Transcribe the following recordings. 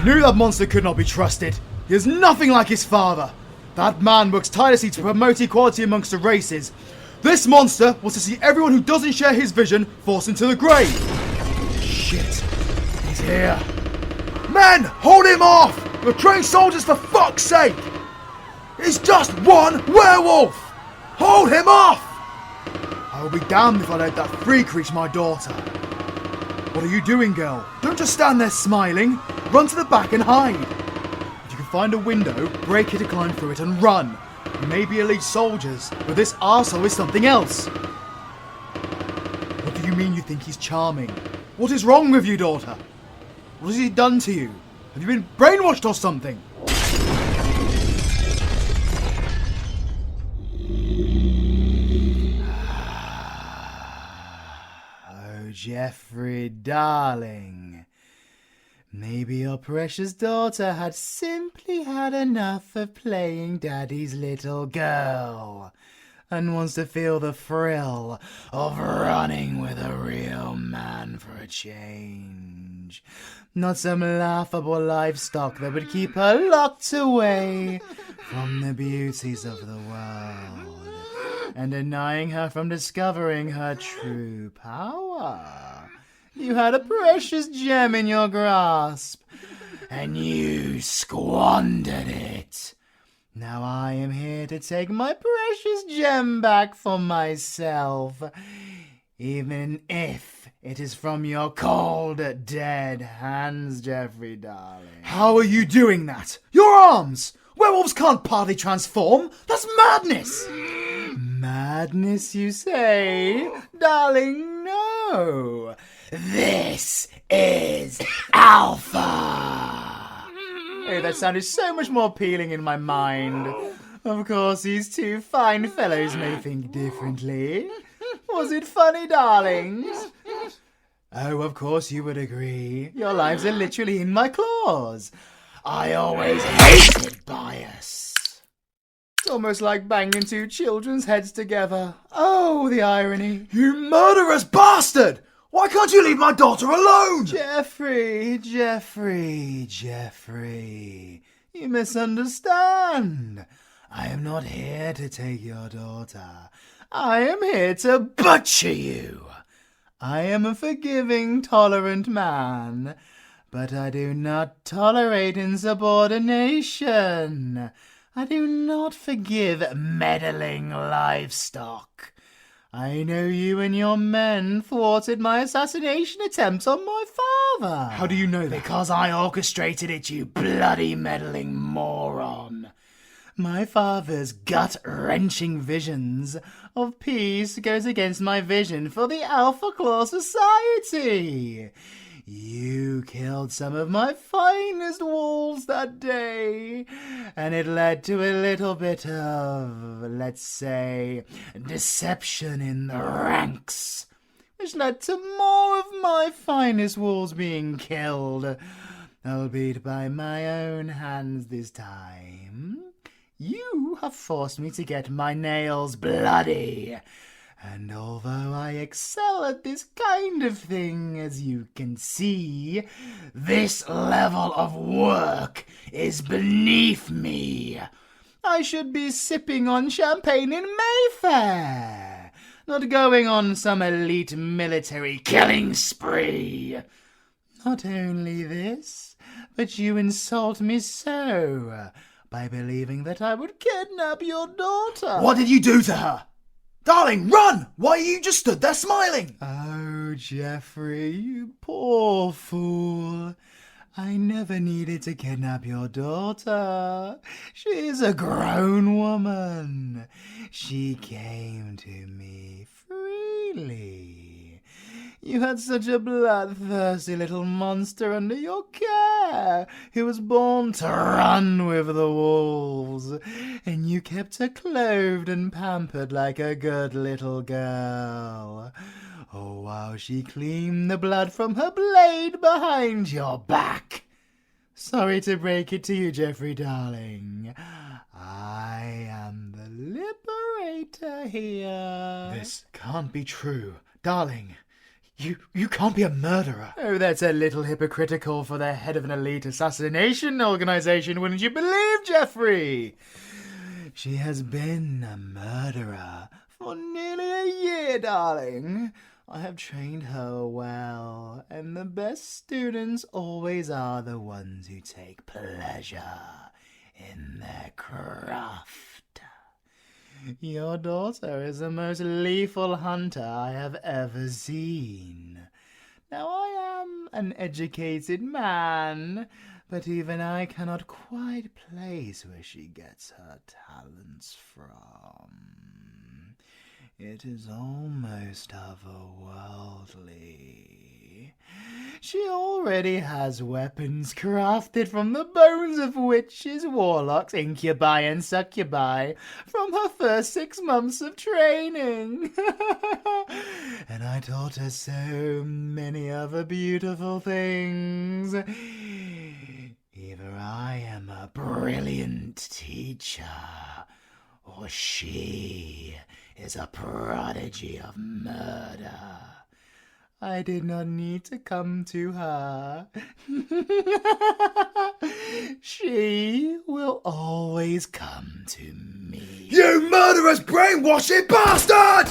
Knew that monster could not be trusted. He is nothing like his father. That man works tirelessly to promote equality amongst the races. This monster wants to see everyone who doesn't share his vision forced into the grave. Shit. He's here. Men, hold him off! You're trained soldiers, for fuck's sake! He's just one werewolf! Hold him off! I will be damned if I let that freak reach my daughter. What are you doing, girl? Don't just stand there smiling. Run to the back and hide. If you can find a window, break it to climb through it and run. You may be elite soldiers, but this arsehole is something else. What do you mean you think he's charming? What is wrong with you, daughter? What has he done to you? Have you been brainwashed or something? Oh, Jeffrey, darling. Maybe your precious daughter had simply had enough of playing Daddy's little girl and wants to feel the thrill of running with a real man for a change. Not some laughable livestock that would keep her locked away from the beauties of the world and denying her from discovering her true power. You had a precious gem in your grasp, and you squandered it. Now I am here to take my precious gem back for myself, even if it is from your cold, dead hands, Jeffrey, darling. How are you doing that? Your arms! Werewolves can't partly transform! That's madness! Madness, you say? Darling, no! This is Alpha! Oh, that sounded so much more appealing in my mind. Of course, these two fine fellows may think differently. Was it funny, darlings? Oh, of course you would agree. Your lives are literally in my claws. I always hated bias. It's almost like banging two children's heads together. Oh, the irony. You murderous bastard! Why can't you leave my daughter alone? Jeffrey. You misunderstand. I am not here to take your daughter. I am here to butcher you. I am a forgiving, tolerant man, but I do not tolerate insubordination. I do not forgive meddling livestock. I know you and your men thwarted my assassination attempt on my father. How do you know that? Because I orchestrated it, you bloody meddling moron. My father's gut-wrenching visions of peace goes against my vision for the Alpha Claw Society. You killed some of my finest wolves that day, and it led to a little bit of, let's say, deception in the ranks, which led to more of my finest wolves being killed, albeit by my own hands this time. You have forced me to get my nails bloody. And although I excel at this kind of thing, as you can see, this level of work is beneath me. I should be sipping on champagne in Mayfair, not going on some elite military killing spree. Not only this, but you insult me so by believing that I would kidnap your daughter. What did you do to her? Darling, run! Why you just stood there smiling? Oh, Jeffrey, you poor fool. I never needed to kidnap your daughter. She's a grown woman. She came to me freely. You had such a bloodthirsty little monster under your care who was born to run with the wolves, and you kept her clothed and pampered like a good little girl. Oh, while she cleaned the blood from her blade behind your back. Sorry to break it to you, Jeffrey, darling. I am the liberator here. This can't be true. Darling, You can't be a murderer. Oh, that's a little hypocritical for the head of an elite assassination organization, wouldn't you believe, Jeffrey? She has been a murderer for nearly a year, darling. I have trained her well, and the best students always are the ones who take pleasure in their craft. Your daughter is the most lethal hunter I have ever seen. Now I am an educated man, but even I cannot quite place where she gets her talents from. It is almost otherworldly. She already has weapons crafted from the bones of witches, warlocks, incubi, and succubi from her first 6 months of training. And I taught her so many other beautiful things. Either I am a brilliant teacher, or she is a prodigy of murder. I did not need to come to her. She will always come to me. You murderous brainwashing bastard!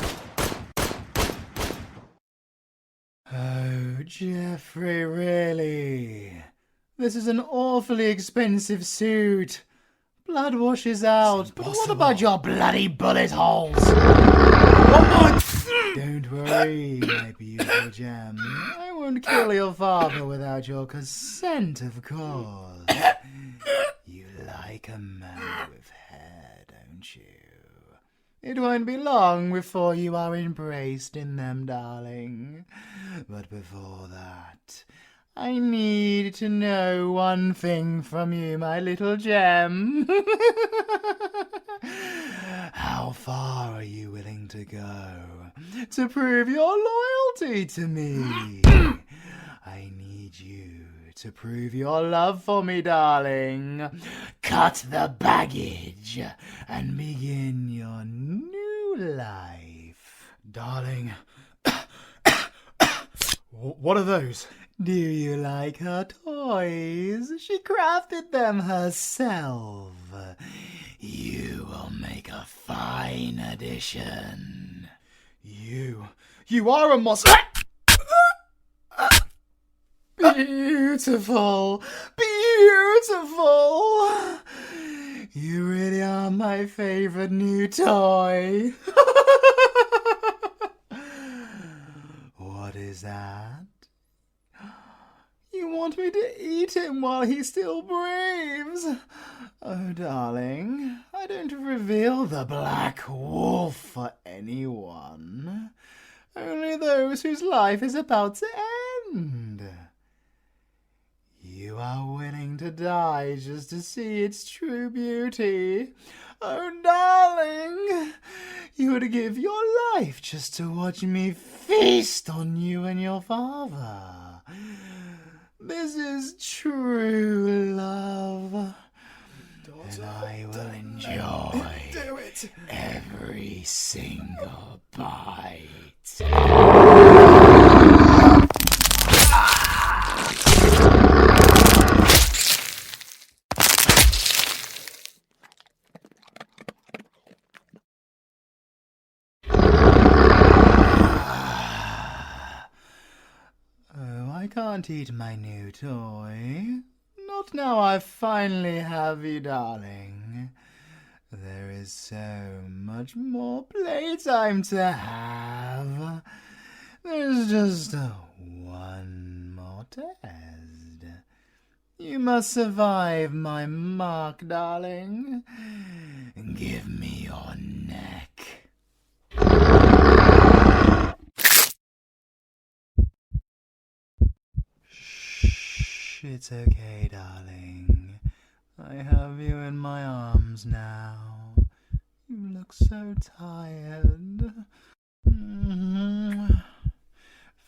Oh, Jeffrey, really? This is an awfully expensive suit. Blood washes out, but what about your bloody bullet holes? Don't worry, my beautiful gem. I won't kill your father without your consent, of course. You like a man with hair, don't you? It won't be long before you are embraced in them, darling. But before that, I need to know one thing from you, my little gem. How far are you willing to go to prove your loyalty to me? I need you to prove your love for me, darling. Cut the baggage and begin your new life. Darling, what are those? Do you like her toys? She crafted them herself. You will make a fine addition. You are a monster. Beautiful, beautiful. You really are my favorite new toy. What is that? You want me to eat him while he still breathes? Oh, darling, I don't reveal the black wolf for anyone. Only those whose life is about to end. You are willing to die just to see its true beauty. Oh, darling, you would give your life just to watch me feast on you and your father. This is true love. And I will enjoy every single bite. Oh, I can't eat my new toy. Not now I finally have you, darling. There is so much more playtime to have. There's just one more test. You must survive my mark, darling. Give me your neck. It's okay, darling. I have you in my arms now. You look so tired.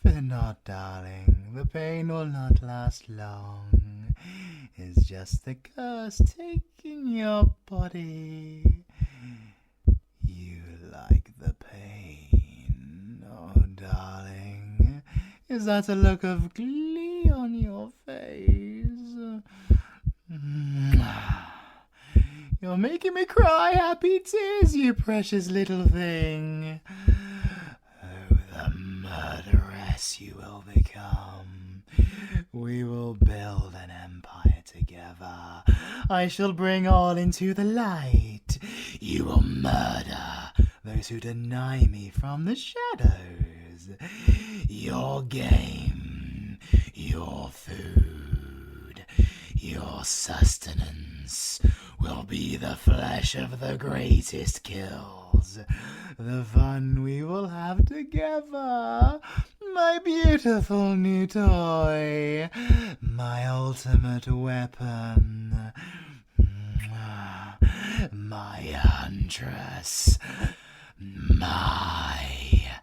Fear not, darling. The pain will not last long. It's just the curse taking your body. You like the pain, oh darling. Is that a look of glee on your face? You're making me cry happy tears, you precious little thing. Oh, the murderess you will become. We will build an empire together. I shall bring all into the light. You will murder those who deny me from the shadows. Your game, your food, your sustenance will be the flesh of the greatest kills. The fun we will have together. My beautiful new toy. My ultimate weapon. My huntress. My